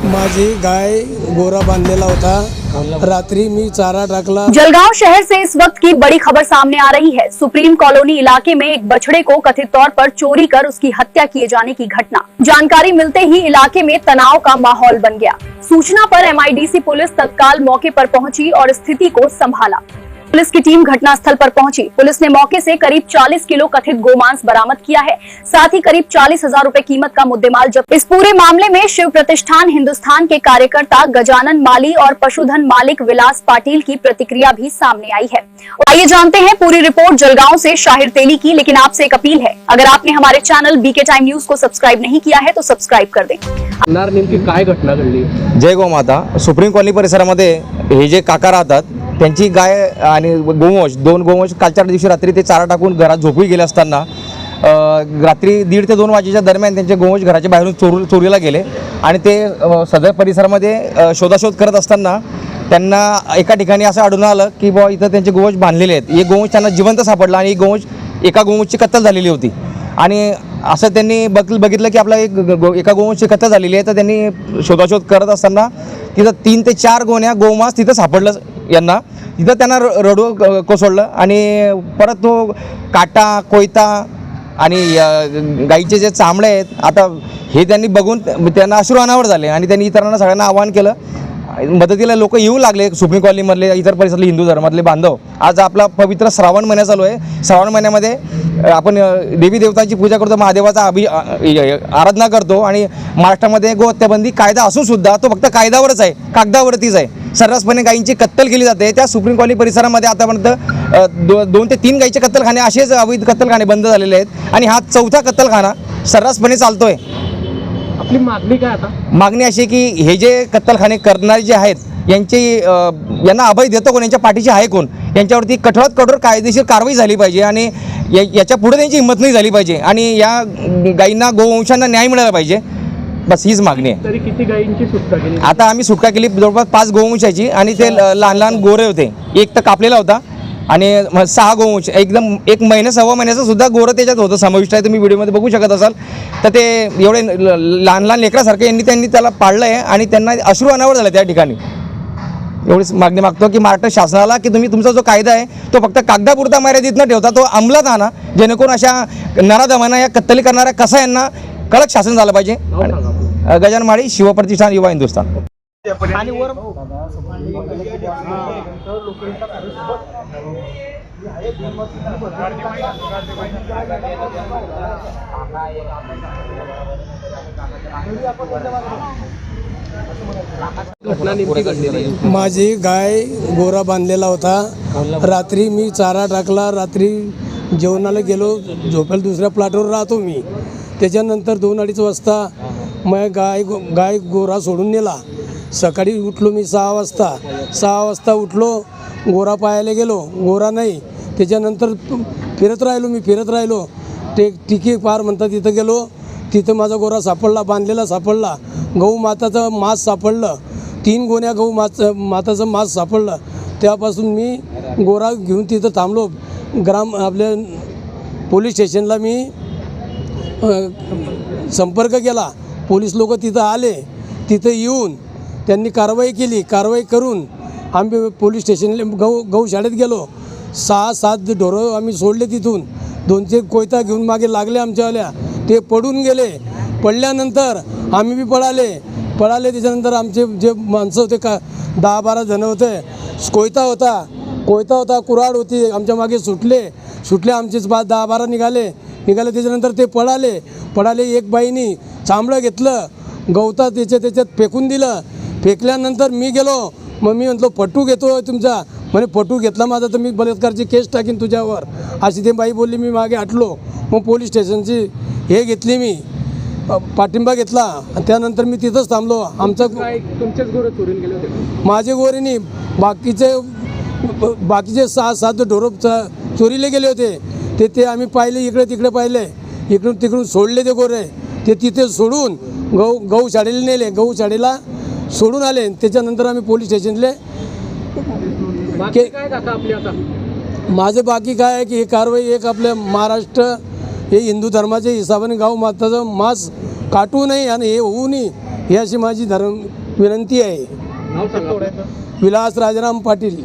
माझी गाय गोरा बांधलेला होता। रात्रि मी चारा डाकला। जलगांव शहर से इस वक्त की बड़ी खबर सामने आ रही है। सुप्रीम कॉलोनी इलाके में एक बछड़े को कथित तौर पर चोरी कर उसकी हत्या किए जाने की घटना। जानकारी मिलते ही इलाके में तनाव का माहौल बन गया। सूचना पर एमआईडीसी पुलिस तत्काल मौके पर पहुंची और स्थिति को संभाला। पुलिस की टीम घटनास्थल पर पहुंची। पुलिस ने मौके से करीब 40 किलो कथित गोमांस बरामद किया है। साथ ही करीब 40,000 रुपए कीमत का मुद्देमाल जब्त। इस पूरे मामले में शिव प्रतिष्ठान हिंदुस्तान के कार्यकर्ता गजानन माली और पशुधन मालिक विलास पाटिल की प्रतिक्रिया भी सामने आई है। आइए जानते हैं पूरी रिपोर्ट जलगांव से शाहिर तेली की। लेकिन आपसे एक अपील है, अगर आपने हमारे चैनल बीके टाइम न्यूज को सब्सक्राइब नहीं किया है तो सब्सक्राइब कर दें। नेमकी काय घटना घडली? जय गोमाता। सुप्रीम कॉलनी परिसरामध्ये हे जे काका राहतात त्यांची गाय आणि गोवंश, दोन गोवंश कालच्या दिवशी रात्री ते चारा टाकून घरात झोपी गेले असताना रात्री 1:30 ते 2 वाजेच्या दरम्यान त्यांचे गोवंश घराच्या बाहेरून चोरीला गेले आणि ते सदर परिसरामध्ये शोधाशोध करत असताना त्यांना एका ठिकाणी असं आढळून आलं की बुवा इथं त्यांचे गोवंश बांधलेले आहेत। एक गोवंश त्यांना जिवंत सापडला आणि एका गोवंशची कत्तल झालेली होती आणि असं त्यांनी बघितलं की आपला एका गोवंशची कत्तल झालेली आहे। तर त्यांनी शोधाशोध करत असताना तिथं 3 ते 4 गोण्या गोमांस तिथं सापडलं यांना। तिथं त्यांना रडू कोसळलं आणि परत तो काटा कोयता आणि गाईचे जे चामडे आहेत आता हे त्यांनी बघून त्यांना अश्रू अनावर झाले आणि त्यांनी इतरांना सगळ्यांना आवाहन केलं। मदतीला लोक येऊ लागले। सुप्रीम कॉलनीमधले इतर परिसरातले हिंदू धर्मातले बांधव। आज आपला पवित्र श्रावण महिना चालू आहे। श्रावण महिन्यामध्ये आपण देवी देवतांची पूजा करतो, महादेवाचा आराधना करतो आणि महाराष्ट्रामध्ये गोहत्याबंदी कायदा असून सुद्धा तो फक्त कायद्यावरच आहे, कागदावरतीच आहे। सर्रासपणे गायींची कत्तल केली जाते। त्या सुप्रीम कॉलनी परिसरामध्ये आतापर्यंत 2 ते 3 गायीचे कत्तलखाने असेच अवैध कत्तलखाने बंद झालेले आहेत आणि हा 4था कत्तलखाना सर्रासपणे चालतोय। आपली मागणी काय आता? मागणी अशी की हे जे कत्तलखाने करणारे जे आहेत यांना अभय देतो कोण, यांच्या पाठीशी आहे कोण, यांच्यावरती कठोरात कठोर कायदेशीर कारवाई झाली पाहिजे आणि याच्या पुढे त्यांची हिंमत नाही झाली पाहिजे आणि या गायींना गोवंशांना न्याय मिळाला पाहिजे। बस हीच मागणी आहे। तरी किती गायींची सुटका केली? आता आम्ही सुटका केली जवळपास 5 गोवंशाची आणि ते लहान लहान गोरे होते। एक तर कापलेला होता आणि 6 गोवंश, एकदम 1 महिना सव्वा महिन्याचं सुद्धा गोरं त्याच्यात होतं समाविष्ट आहे। तुम्ही व्हिडिओमध्ये बघू शकत असाल। तर ते एवढे लहान लहान लेकरासारखे त्यांनी त्याला पाळलं आहे आणि त्यांना अश्रू अनावर झालं त्या ठिकाणी। एवढीच मागणी मागतो की महाराष्ट्र शासनाला की तुम्ही तुमचा जो कायदा आहे तो फक्त कागदापुरता मर्यादित न ठेवता तो अंमलात आणा, जेणेकरून अशा नराधमांना या कत्तली करणाऱ्या कसा यांना कडक शासन झालं पाहिजे। गजानन माळी, शिवप्रतिष्ठान, युवा हिंदुस्थान। माझी गाय गोरा बांधलेला होता। रात्री मी चारा टाकला। रात्री जेवणाला गेलो, झोपेल दुसऱ्या प्लॉटवर राहतो मी। त्याच्यानंतर 2-2:30 वाजता मग गाय गोरा सोडून नेला। सकाळी उठलो मी 6 वाजता उठलो, गोरा पाहायला गेलो, गोरा नाही। त्याच्यानंतर फिरत राहिलो ते टिके पार म्हणतात तिथं गेलो। तिथं माझा गोरा सापडला, बांधलेला सापडला। गहू माताचं मांस सापडलं, 3 गोण्या गहू माताचं मांस सापडलं। त्यापासून मी गोरा घेऊन तिथं थांबलो। आपल्या पोलीस स्टेशनला मी संपर्क केला। पोलीस लोक तिथं आले। तिथं येऊन त्यांनी कारवाई केली। कारवाई करून आम्ही पोलीस स्टेशनला गौशाळेत गेलो। 6-7 ढोरं आम्ही सोडले तिथून। 2 कोयता घेऊन मागे लागले आमच्यावाल्या, ते पडून गेले। पडल्यानंतर आम्ही बी पळाले। त्याच्यानंतर आमचे जे माणसं होते 10-12 जण होते। कोयता होता, कुऱ्हाड होती, आमच्या मागे सुटले। आमचेच 10-12 निघाले। त्याच्यानंतर ते पळाले। एक बाईनी चांबडं घेतलं, गवता त्याच्यात फेकून दिलं। फेकल्यानंतर मी गेलो, मग मी म्हटलो पट्टू घेतो तुमचा, म्हणे पट्टू घेतला माझा तर मी बलात्कारची केस टाकीन तुझ्यावर, अशी ते बाई बोलली। मी मागे हटलो। मग पोलीस स्टेशनची हे घेतली, मी पाठिंबा घेतला। त्यानंतर मी तिथंच थांबलो। तुमचेच गोरे चोरून गेले होते? माझे गोरे नाही, बाकीचे 6-7 ढोरं चोरीले गेले होते। ते आम्ही पाहिले, इकडे तिकडे पाहिले, इकडून तिकडून सोडले ते गोरे। ते तिथे सोडून गौशाळेला नेले, गौशाळेला सोडून आले। त्याच्यानंतर आम्ही पोलीस स्टेशनले माझं बाकी काय आहे की ही कारवाई एक आपल्या महाराष्ट्र हे हिंदू धर्माच्या हिसाबाने गाव माताचं मांस काटू नये आणि हे होऊ नये ही अशी माझी विनंती आहे. नाव सांगा. विलास राजाराम पाटील.